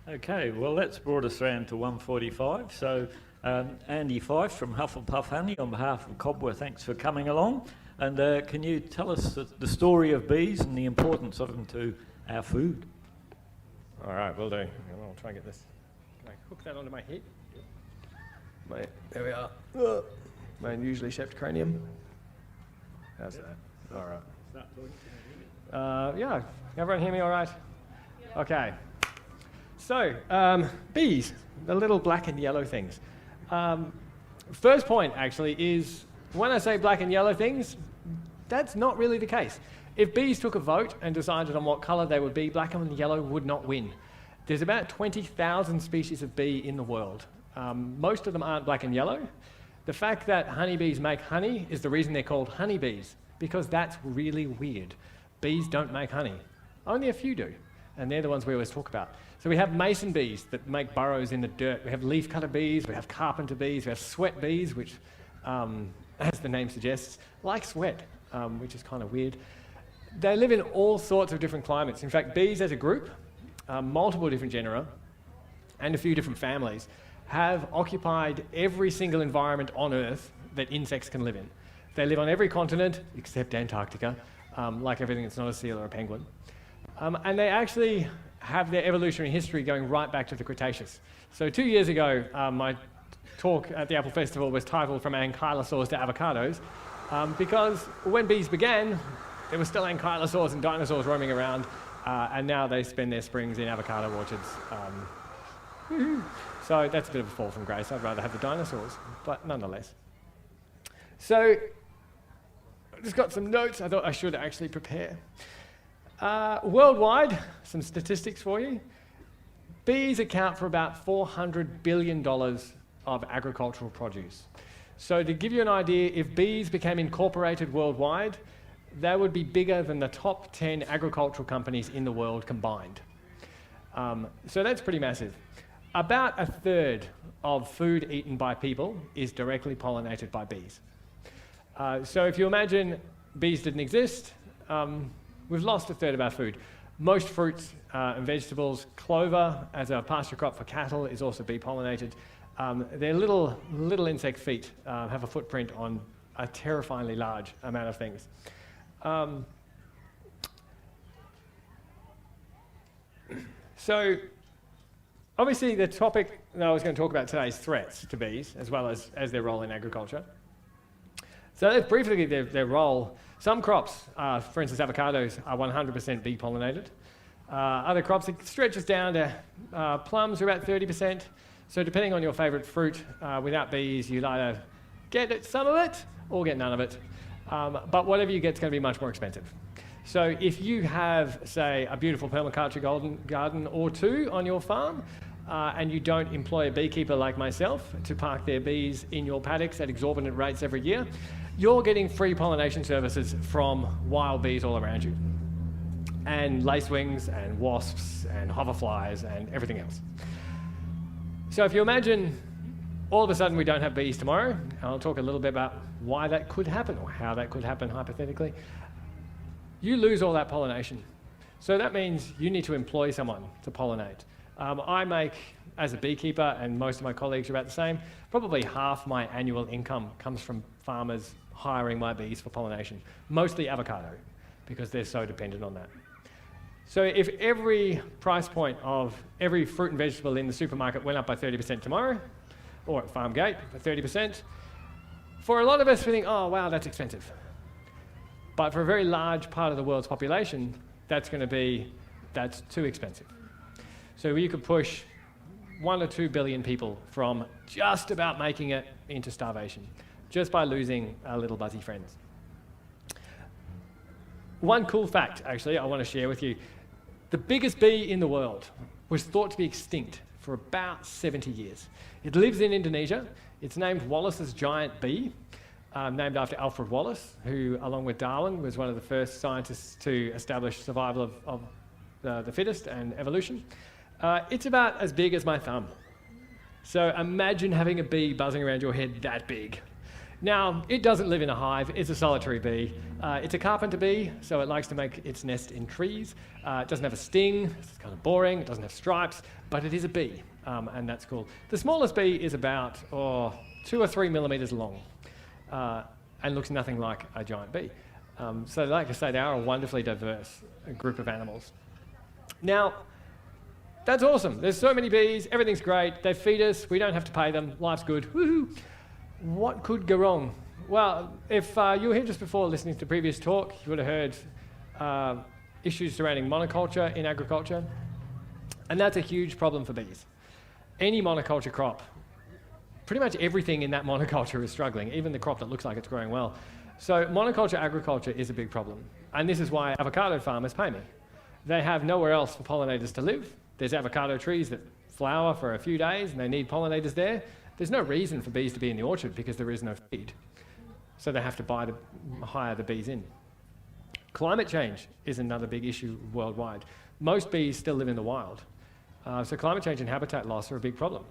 Okay, well that's brought us round to 1:45. So Andy Fife from Hufflepuff Honey, on behalf of Cobber, thanks for coming along. And can you tell us the story of bees and the importance of them to our food? All right, will do. I'll try and get this. Can I hook that onto my head? There we are. My unusually shaped cranium. How's that? All right. Yeah, everyone hear me all right? Okay. So, bees, the little black and yellow things. First point, actually, is when I say black and yellow things, that's not really the case. If bees took a vote and decided on what colour they would be, black and yellow would not win. There's about 20,000 species of bee in the world. Most of them aren't black and yellow. The fact that honeybees make honey is the reason they're called honeybees, because that's really weird. Bees don't make honey. Only a few do, and they're the ones we always talk about. So we have mason bees that make burrows in the dirt. We have leafcutter bees, we have carpenter bees, we have sweat bees, which, as the name suggests, like sweat, which is kind of weird. They live in all sorts of different climates. In fact, bees as a group, multiple different genera, and a few different families, have occupied every single environment on Earth that insects can live in. They live on every continent except Antarctica, like everything that's not a seal or a penguin. And they actually have their evolutionary history going right back to the Cretaceous. So 2 years ago, my talk at the Apple Festival was titled From Ankylosaurs to Avocados, because when bees began, there were still ankylosaurs and dinosaurs roaming around, and now they spend their springs in avocado orchards. So that's a bit of a fall from grace. I'd rather have the dinosaurs, but nonetheless. So I just got some notes I thought I should actually prepare. Worldwide, some statistics for you. Bees account for about $400 billion of agricultural produce. So to give you an idea, if bees became incorporated worldwide, they would be bigger than the top 10 agricultural companies in the world combined. So that's pretty massive. About a third of food eaten by people is directly pollinated by bees. So if you imagine bees didn't exist, we've lost a third of our food. Most fruits and vegetables, clover as a pasture crop for cattle is also bee pollinated. Their little insect feet have a footprint on a terrifyingly large amount of things. So obviously the topic that I was going to talk about today is threats to bees, as well as their role in agriculture. So let's briefly their role. Some crops, for instance avocados, are 100% bee pollinated. Other crops, it stretches down to plums are about 30%. So depending on your favourite fruit, without bees, you'll either get some of it or get none of it. But whatever you get is going to be much more expensive. So if you have, say, a beautiful permaculture garden or two on your farm, and you don't employ a beekeeper like myself to park their bees in your paddocks at exorbitant rates every year, you're getting free pollination services from wild bees all around you, and lacewings and wasps and hoverflies and everything else. So if you imagine all of a sudden we don't have bees tomorrow, and I'll talk a little bit about why that could happen or how that could happen hypothetically, you lose all that pollination. So that means you need to employ someone to pollinate. I make, as a beekeeper, and most of my colleagues are about the same, probably half my annual income comes from farmers hiring my bees for pollination, mostly avocado, because they're so dependent on that. So if every price point of every fruit and vegetable in the supermarket went up by 30% tomorrow, or at Farmgate by 30%, for a lot of us we think, oh wow, that's expensive. But for a very large part of the world's population, that's too expensive. So you could push 1 or 2 billion people from just about making it into starvation, just by losing our little buzzy friends. One cool fact, actually, I want to share with you. The biggest bee in the world was thought to be extinct for about 70 years. It lives in Indonesia. It's named Wallace's giant bee, named after Alfred Wallace, who, along with Darwin, was one of the first scientists to establish survival of the fittest and evolution. It's about as big as my thumb. So imagine having a bee buzzing around your head that big. Now, it doesn't live in a hive. It's a solitary bee. It's a carpenter bee, so it likes to make its nest in trees. It doesn't have a sting. It's kind of boring. It doesn't have stripes, but it is a bee, and that's cool. The smallest bee is about 2 or 3 millimeters long and looks nothing like a giant bee. So like I say, they are a wonderfully diverse group of animals. Now, that's awesome. There's so many bees. Everything's great. They feed us. We don't have to pay them. Life's good. Woohoo! What could go wrong? Well, if you were here just before listening to the previous talk, you would have heard issues surrounding monoculture in agriculture, and that's a huge problem for bees. Any monoculture crop, pretty much everything in that monoculture is struggling, even the crop that looks like it's growing well. So monoculture agriculture is a big problem, and this is why avocado farmers pay me. They have nowhere else for pollinators to live. There's avocado trees that flower for a few days, and they need pollinators there. There's no reason for bees to be in the orchard because there is no feed. So they have to hire the bees in. Climate change is another big issue worldwide. Most bees still live in the wild. So climate change and habitat loss are a big problem.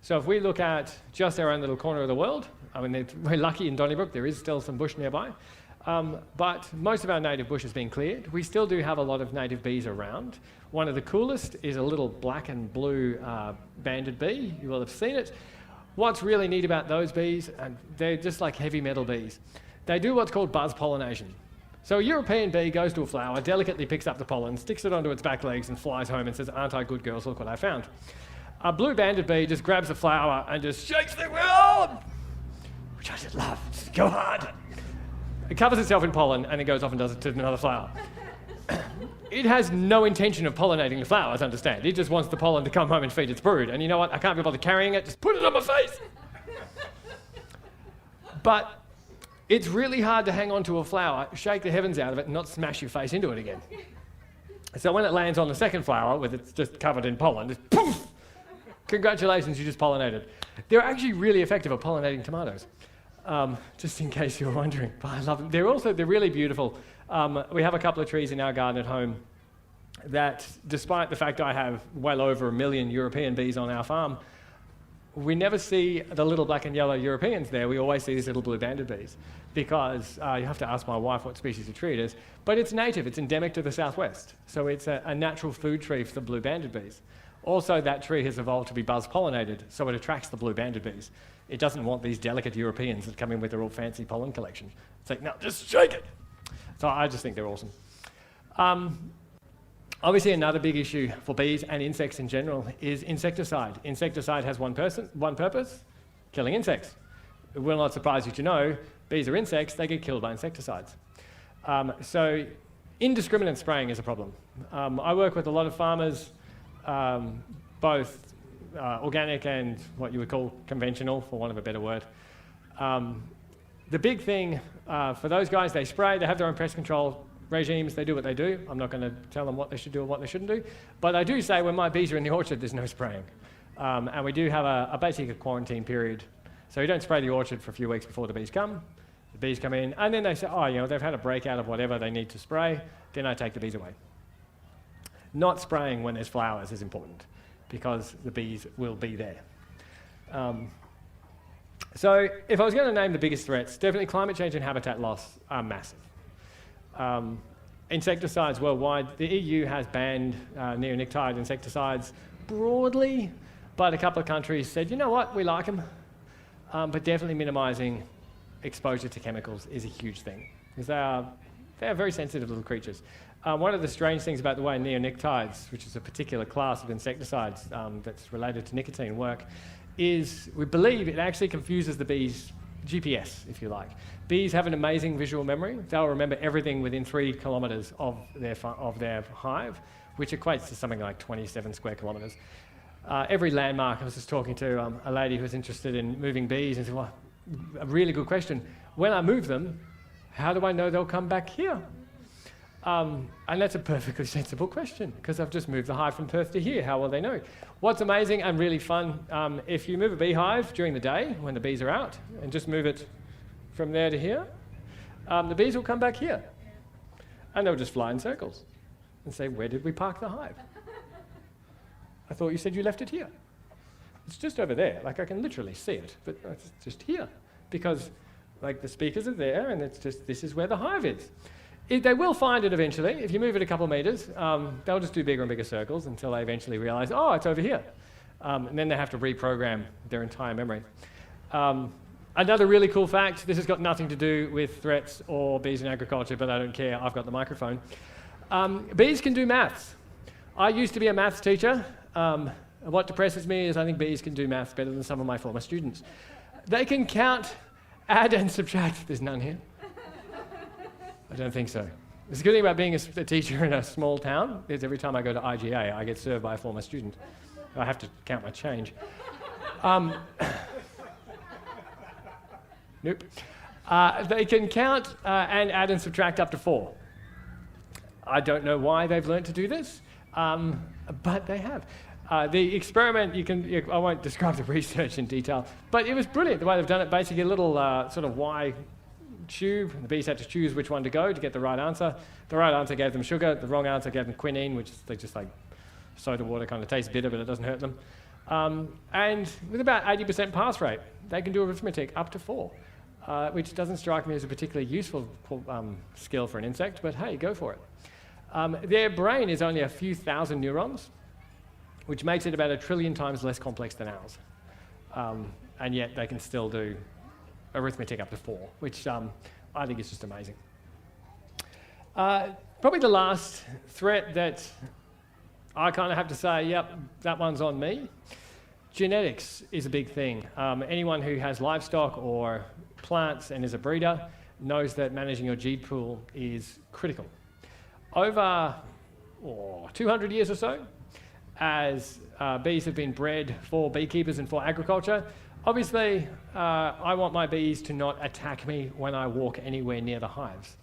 So if we look at just our own little corner of the world, I mean, we're lucky in Donnybrook, there is still some bush nearby. But most of our native bush has been cleared. We still do have a lot of native bees around. One of the coolest is a little black and blue banded bee. You will have seen it. What's really neat about those bees, and they're just like heavy metal bees, they do what's called buzz pollination. So a European bee goes to a flower, delicately picks up the pollen, sticks it onto its back legs and flies home and says, "Aren't I good, girls? Look what I found." A blue-banded bee just grabs the flower and just shakes the world, which I just love. Just go hard. It covers itself in pollen and it goes off and does it to another flower. It has no intention of pollinating the flowers, understand. It just wants the pollen to come home and feed its brood. And you know what? I can't be bothered carrying it. Just put it on my face. But it's really hard to hang on to a flower, shake the heavens out of it, and not smash your face into it again. So when it lands on the second flower, with it's just covered in pollen, just poof! Congratulations, you just pollinated. They're actually really effective at pollinating tomatoes. Just in case you were wondering. But I love them. They're really beautiful. We have a couple of trees in our garden at home that, despite the fact I have well over 1 million European bees on our farm, we never see the little black and yellow Europeans there. We always see these little blue-banded bees because you have to ask my wife what species of tree it is. But it's native. It's endemic to the southwest. So it's a natural food tree for the blue-banded bees. Also, that tree has evolved to be buzz-pollinated, so it attracts the blue-banded bees. It doesn't want these delicate Europeans that come in with their all fancy pollen collection. It's like, no, just shake it. So I just think they're awesome. Obviously, another big issue for bees and insects in general is insecticide. Insecticide has one purpose, killing insects. It will not surprise you to know, bees are insects, they get killed by insecticides. So indiscriminate spraying is a problem. I work with a lot of farmers, both organic and what you would call conventional, for want of a better word. The big thing for those guys, they spray, they have their own pest control regimes, they do what they do. I'm not going to tell them what they should do or what they shouldn't do. But I do say when my bees are in the orchard, there's no spraying. And we do have basically a quarantine period. So you don't spray the orchard for a few weeks before the bees come. The bees come in, and then they say, they've had a breakout of whatever they need to spray. Then I take the bees away. Not spraying when there's flowers is important because the bees will be there. So if I was going to name the biggest threats, definitely climate change and habitat loss are massive. Insecticides worldwide, the EU has banned neonicotide insecticides broadly, but a couple of countries said, you know what, we like them, but definitely minimising exposure to chemicals is a huge thing because they are very sensitive little creatures. One of the strange things about the way neonicotinoids, which is a particular class of insecticides that's related to nicotine, work, is we believe it actually confuses the bees' GPS, if you like. Bees have an amazing visual memory. They'll remember everything within 3 kilometres of their hive, which equates to something like 27 square kilometres. Every landmark, I was just talking to a lady who was interested in moving bees and said, well, a really good question. When I move them, how do I know they'll come back here? And that's a perfectly sensible question because I've just moved the hive from Perth to here. How will they know? What's amazing and really fun, if you move a beehive during the day when the bees are out and just move it from there to here, the bees will come back here. And they'll just fly in circles and say, where did we park the hive? I thought you said you left it here. It's just over there. Like I can literally see it, but it's just here because Like the speakers are there, and it's just, this is where the hive is. They will find it eventually. If you move it a couple of meters, they'll just do bigger and bigger circles until they eventually realize, oh, it's over here. And then they have to reprogram their entire memory. Another really cool fact, this has got nothing to do with threats or bees in agriculture, but I don't care, I've got the microphone. Bees can do maths. I used to be a maths teacher. What depresses me is I think bees can do maths better than some of my former students. They can count, add and subtract. There's none here. I don't think so. The good thing about being a teacher in a small town is every time I go to IGA, I get served by a former student. I have to count my change. Nope. They can count and add and subtract up to 4. I don't know why they've learned to do this, but they have. The experiment, I won't describe the research in detail, but it was brilliant the way they've done it. Basically, a little sort of Y tube. The bees had to choose which one to go to get the right answer. The right answer gave them sugar. The wrong answer gave them quinine, which is just like soda water, kind of tastes bitter, but it doesn't hurt them. And with about 80% pass rate, they can do arithmetic up to 4, which doesn't strike me as a particularly useful skill for an insect, but hey, go for it. Their brain is only a few thousand neurons, which makes it about 1 trillion times less complex than ours. And yet they can still do arithmetic up to 4, which I think is just amazing. Probably the last threat that I kind of have to say, yep, that one's on me. Genetics is a big thing. Anyone who has livestock or plants and is a breeder knows that managing your gene pool is critical. Over 200 years or so, as bees have been bred for beekeepers and for agriculture, obviously I want my bees to not attack me when I walk anywhere near the hives.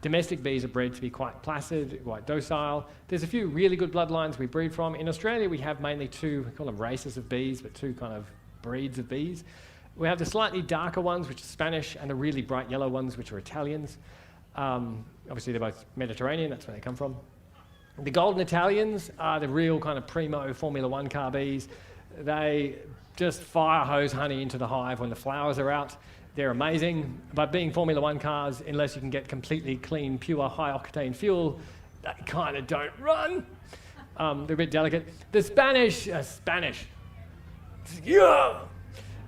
Domestic bees are bred to be quite placid, quite docile. There's a few really good bloodlines we breed from. In Australia, we have mainly 2, we call them races of bees, but 2 kind of breeds of bees. We have the slightly darker ones, which are Spanish, and the really bright yellow ones, which are Italians. Obviously, they're both Mediterranean, that's where they come from. The golden Italians are the real kind of primo Formula One car bees. They just fire hose honey into the hive when the flowers are out. They're amazing, but being Formula One cars, unless you can get completely clean, pure, high-octane fuel, they kind of don't run. They're a bit delicate. The Spanish. Yeah.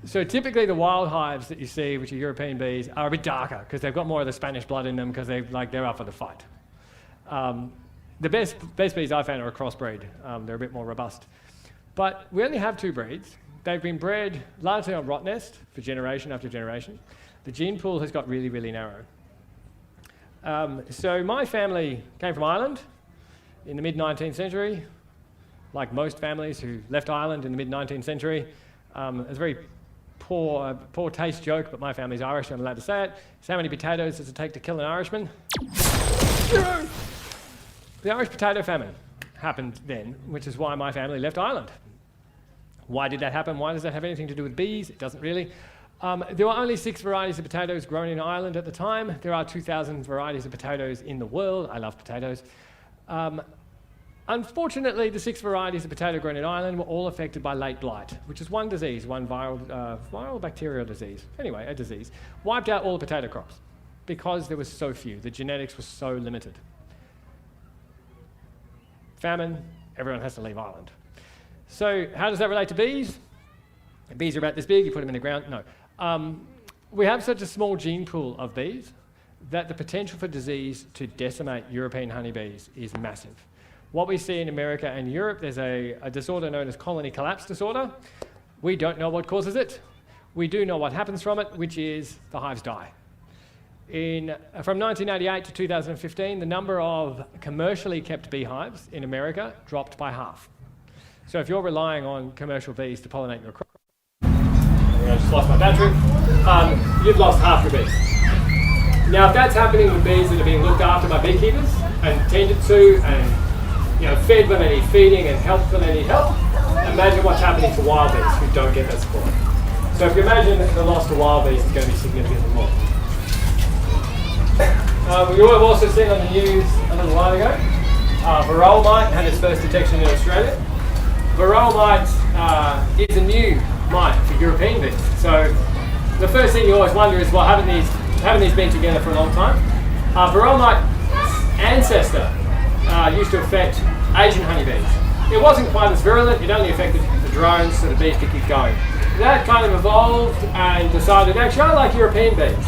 So typically the wild hives that you see, which are European bees, are a bit darker because they've got more of the Spanish blood in them because they're up for the fight. The best bees I found are a crossbreed. They're a bit more robust. But we only have 2 breeds. They've been bred largely on rot nest for generation after generation. The gene pool has got really, really narrow. So my family came from Ireland in the mid-19th century, like most families who left Ireland in the mid-19th century. It's a very poor taste joke, but my family's Irish, I'm allowed to say it. So how many potatoes does it take to kill an Irishman? The Irish potato famine happened then, which is why my family left Ireland. Why did that happen? Why does that have anything to do with bees? It doesn't really. There were only 6 varieties of potatoes grown in Ireland at the time. There are 2,000 varieties of potatoes in the world. I love potatoes. Unfortunately, the 6 varieties of potato grown in Ireland were all affected by late blight, which is one disease, one viral bacterial disease. Anyway, a disease. Wiped out all the potato crops because there was so few. The genetics was so limited. Famine, everyone has to leave Ireland. So how does that relate to bees? Bees are about this big, you put them in the ground. No. We have such a small gene pool of bees that the potential for disease to decimate European honeybees is massive. What we see in America and Europe, there's a disorder known as colony collapse disorder. We don't know what causes it. We do know what happens from it, which is the hives die. From 1988 to 2015, the number of commercially kept beehives in America dropped by half. So if you're relying on commercial bees to pollinate your crop, I just lost my battery, you've lost half your bees. Now if that's happening with bees that are being looked after by beekeepers and tended to and fed when they need feeding and helped when they need help, imagine what's happening to wild bees who don't get that support. So if you imagine the loss to wild bees is going to be significantly more. You will have also seen on the news a little while ago, varroa mite had its first detection in Australia. Varroa mite is a new mite for European bees. So the first thing you always wonder is, well, haven't these been together for a long time? Varroa mite ancestor used to affect Asian honeybees. It wasn't quite as virulent, it only affected the drones, so the bees could keep going. That kind of evolved and decided, actually, I like European bees.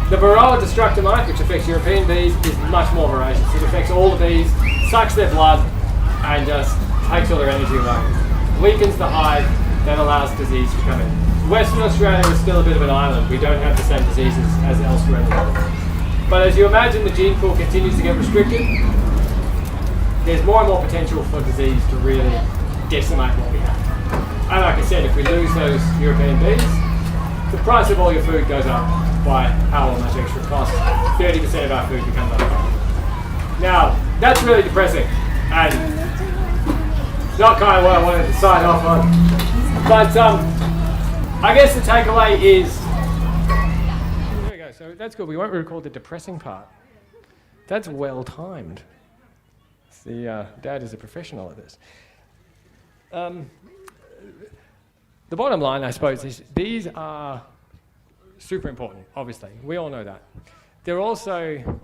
The Varroa destructor mite, which affects European bees, is much more voracious. It affects all the bees, sucks their blood, and just takes all their energy away. Weakens the hive, that allows disease to come in. Western Australia is still a bit of an island. We don't have the same diseases as elsewhere in the world. But as you imagine the gene pool continues to get restricted, there's more and more potential for disease to really decimate what we have. And like I said, if we lose those European bees, the price of all your food goes up by however much extra it costs. 30% of our food becomes unavailable. Now, that's really depressing and not kind of what I wanted to sign off on. But I guess the takeaway is, there we go, so that's good. We won't record the depressing part. That's well timed. The dad is a professional at this. The bottom line, I suppose, is these are super important, obviously. We all know that. They're also,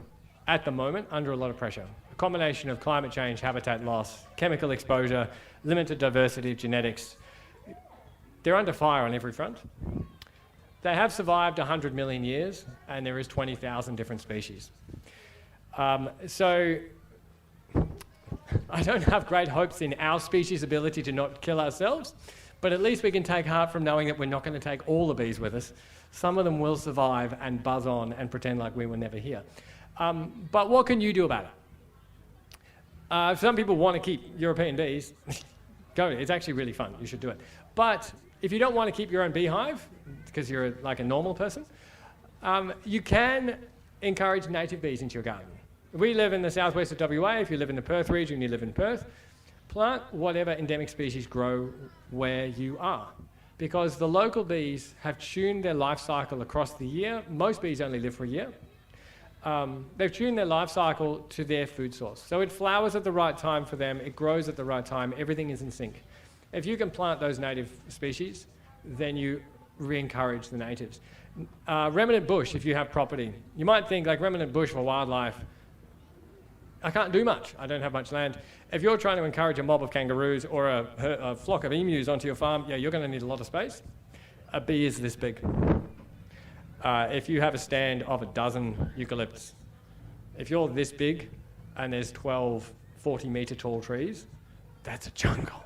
at the moment, under a lot of pressure. A combination of climate change, habitat loss, chemical exposure, limited diversity of genetics. They're under fire on every front. They have survived 100 million years, and there is 20,000 different species. So I don't have great hopes in our species' ability to not kill ourselves, but at least we can take heart from knowing that we're not going to take all the bees with us. Some of them will survive and buzz on and pretend like we were never here. But what can you do about it? If some people want to keep European bees, go. It's actually really fun. You should do it. But if you don't want to keep your own beehive, because you're like a normal person, you can encourage native bees into your garden. We live in the southwest of WA. If you live in the Perth region, you live in Perth. Plant whatever endemic species grow where you are, because the local bees have tuned their life cycle across the year. Most bees only live for a year. They've tuned their life cycle to their food source. So it flowers at the right time for them, it grows at the right time, everything is in sync. If you can plant those native species, then you re-encourage the natives. Remnant bush, if you have property. You might think like remnant bush for wildlife, I can't do much, I don't have much land. If you're trying to encourage a mob of kangaroos or a flock of emus onto your farm, yeah, you're going to need a lot of space. A bee is this big. If you have a stand of a dozen eucalyptus, if you're this big and there's 12 40-metre tall trees, that's a jungle.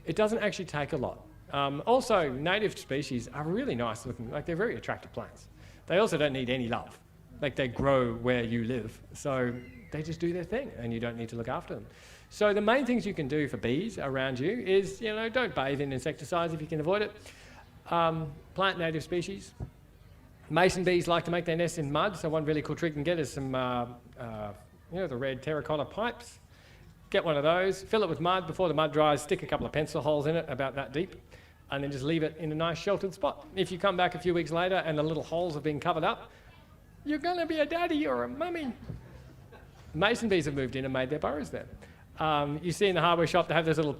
It doesn't actually take a lot. Also, native species are really nice looking, like they're very attractive plants. They also don't need any love. Like they grow where you live, so they just do their thing and you don't need to look after them. So the main things you can do for bees around you is, don't bathe in insecticides if you can avoid it. Plant native species. Mason bees like to make their nests in mud, so one really cool trick you can get is some, the red terracotta pipes. Get one of those, fill it with mud. Before the mud dries, stick a couple of pencil holes in it about that deep, and then just leave it in a nice sheltered spot. If you come back a few weeks later and the little holes have been covered up, you're going to be a daddy or a mummy. Mason bees have moved in and made their burrows there. You see in the hardware shop, they have those little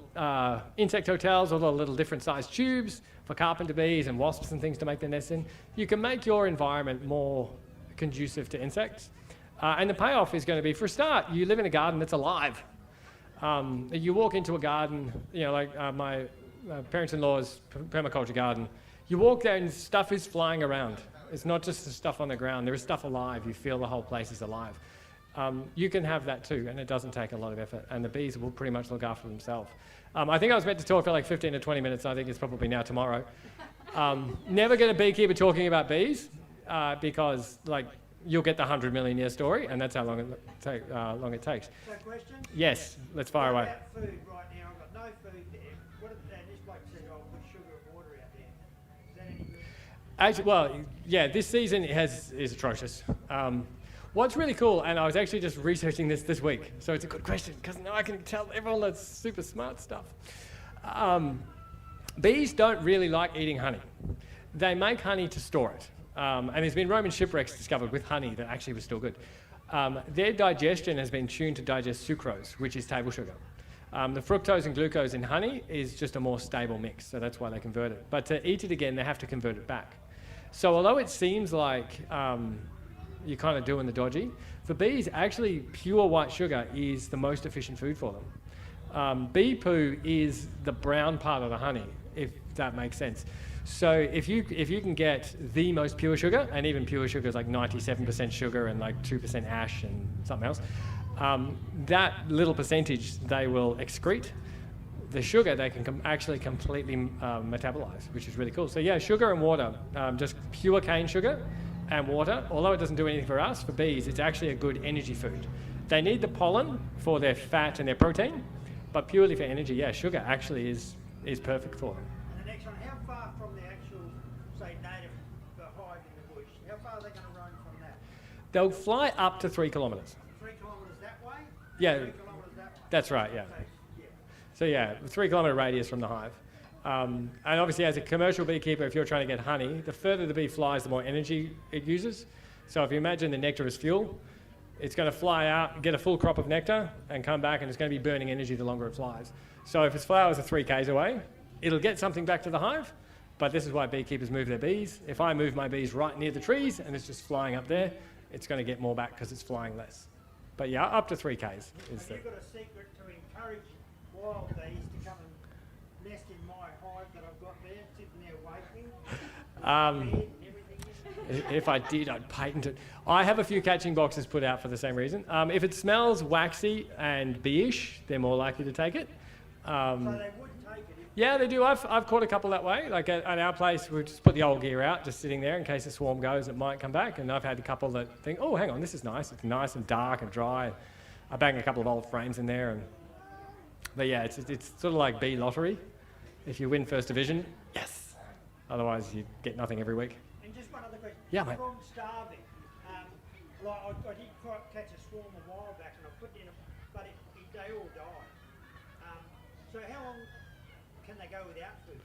insect hotels, all the little different sized tubes for carpenter bees and wasps and things to make their nests in. You can make your environment more conducive to insects. And the payoff is going to be, for a start, you live in a garden that's alive. You walk into a garden, my parents-in-law's permaculture garden, you walk there and stuff is flying around. It's not just the stuff on the ground, there is stuff alive. You feel the whole place is alive. You can have that too, and it doesn't take a lot of effort, and the bees will pretty much look after themselves. I think I was meant to talk for like 15 to 20 minutes, I think it's probably now tomorrow. Never get a beekeeper talking about bees, because you'll get the 100 million year story, and that's how long it takes. So question? Yes, let's fire away. About food right now, I've got no food there. This bloke said, put sugar and water out there. Is that any good? Actually, this season is atrocious. What's really cool, and I was actually just researching this week, so it's a good question, because now I can tell everyone that's super smart stuff. Bees don't really like eating honey. They make honey to store it. And there's been Roman shipwrecks discovered with honey that actually was still good. Their digestion has been tuned to digest sucrose, which is table sugar. The fructose and glucose in honey is just a more stable mix, so that's why they convert it. But to eat it again, they have to convert it back. So although it seems like you're kind of doing the dodgy, for bees, actually pure white sugar is the most efficient food for them. Bee poo is the brown part of the honey, if that makes sense. So if you can get the most pure sugar, and even pure sugar is like 97% sugar and like 2% ash and something else, that little percentage they will excrete. The sugar they can actually completely metabolize, which is really cool. So yeah, sugar and water, just pure cane sugar and water, although it doesn't do anything for us, for bees, it's actually a good energy food. They need the pollen for their fat and their protein, but purely for energy, yeah, sugar actually is perfect for them. And the next one, how far from the actual, say, native hive in the bush, how far are they going to run from that? They'll fly up to 3 kilometres. 3 kilometres that way? Yeah, 3 kilometres that way? that's right, yeah. Okay, yeah. So yeah, 3 kilometre radius from the hive. And obviously as a commercial beekeeper, if you're trying to get honey, the further the bee flies, the more energy it uses. So if you imagine the nectar as fuel, it's going to fly out, get a full crop of nectar, and come back, and it's going to be burning energy the longer it flies. So if its flowers are 3 k's away, it'll get something back to the hive, but this is why beekeepers move their bees. If I move my bees right near the trees and it's just flying up there, it's going to get more back because it's flying less. But yeah, up to 3 k's is Have the... you got a secret to encourage wild bees to come and nest in my hive that I've got there, sitting there waiting? Bed, everything in? If I did, I'd patent it. I have a few catching boxes put out for the same reason. If it smells waxy and bee-ish, they're more likely to take it. So they would take it if Yeah, they do. I've caught a couple that way. Like at our place, we just put the old gear out, just sitting there in case the swarm goes, it might come back. And I've had a couple that think, oh, hang on, this is nice. It's nice and dark and dry. I bang a couple of old frames in there. But yeah, it's sort of like bee lottery. If you win first division, yes. Otherwise, you get nothing every week. And just one other question. Yeah, mate. From starving, like I did catch a swarm a while back and I put in but they all died. So how long can they go without food?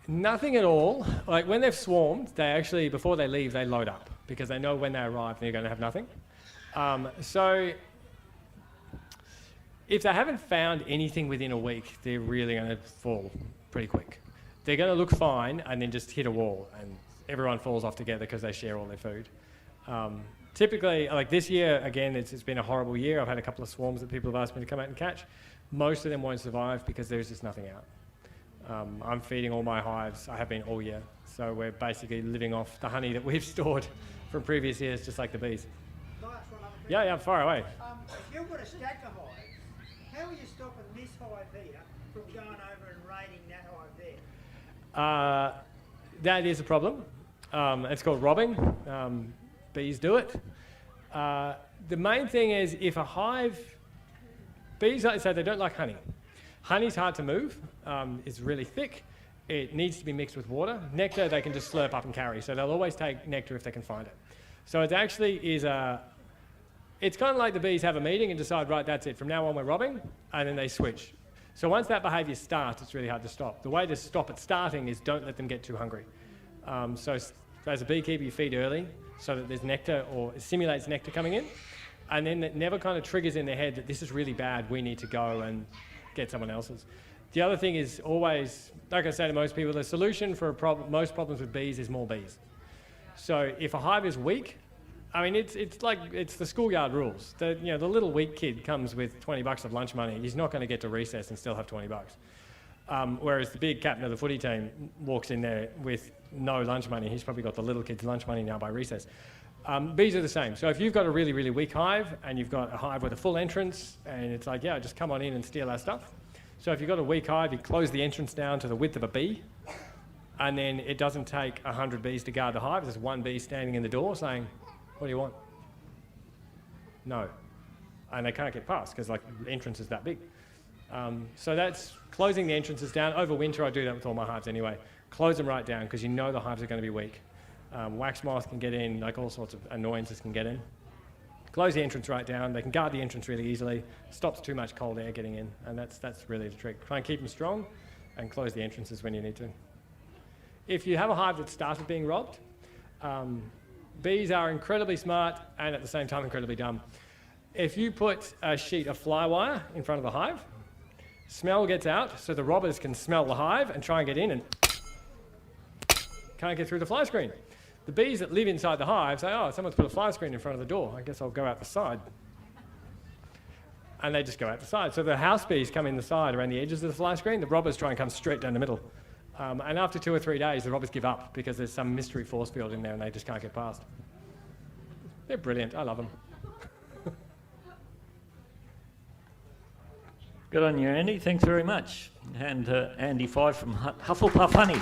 Nothing at all. Like when they've swarmed, they actually, before they leave, they load up because they know when they arrive they're going to have nothing. So if they haven't found anything within a week, they're really going to fall pretty quick. They're going to look fine and then just hit a wall and everyone falls off together because they share all their food. Typically, like this year, again, it's been a horrible year. I've had a couple of swarms that people have asked me to come out and catch. Most of them won't survive because there's just nothing out. I'm feeding all my hives. I have been all year. So we're basically living off the honey that we've stored from previous years, just like the bees. Last one other thing. Yeah, far away. If you've got a stack of hives, how are you stopping this hive here from going over and raiding that hive there? That is a problem. It's called robbing. Bees do it. The main thing is if a hive... Bees, like I say, they don't like honey. Honey's hard to move. It's really thick. It needs to be mixed with water. Nectar, they can just slurp up and carry. So they'll always take nectar if they can find it. So it actually is a... It's kind of like the bees have a meeting and decide, right, that's it. From now on, we're robbing. And then they switch. So once that behaviour starts, it's really hard to stop. The way to stop it starting is don't let them get too hungry. So as a beekeeper, you feed early so that there's nectar or it simulates nectar coming in. And then it never kind of triggers in their head that this is really bad, we need to go and get someone else's. The other thing is always, like I say to most people, the solution for most problems with bees is more bees. So if a hive is weak, I mean, it's like, it's the schoolyard rules. The little weak kid comes with $20 of lunch money. He's not going to get to recess and still have $20. Whereas the big captain of the footy team walks in there with no lunch money. He's probably got the little kid's lunch money now by recess. Bees are the same. So if you've got a really, really weak hive and you've got a hive with a full entrance and it's like, yeah, just come on in and steal our stuff. So if you've got a weak hive, you close the entrance down to the width of a bee and then it doesn't take 100 bees to guard the hive. There's one bee standing in the door saying, what do you want? No. And they can't get past because like the entrance is that big. So that's closing the entrances down. Over winter, I do that with all my hives anyway. Close them right down because you know the hives are going to be weak. Wax moth can get in, like all sorts of annoyances can get in. Close the entrance right down. They can guard the entrance really easily. Stops too much cold air getting in, and that's really the trick. Try and keep them strong and close the entrances when you need to. If you have a hive that started being robbed, bees are incredibly smart and at the same time incredibly dumb. If you put a sheet of fly wire in front of the hive, smell gets out so the robbers can smell the hive and try and get in and can't get through the fly screen. The bees that live inside the hive say, oh, someone's put a fly screen in front of the door. I guess I'll go out the side. And they just go out the side. So the house bees come in the side around the edges of the fly screen. The robbers try and come straight down the middle. And after 2 or 3 days, the robbers give up because there's some mystery force field in there and they just can't get past. They're brilliant. I love them. Good on you, Andy. Thanks very much. And Andy Five from Hufflepuff Honey.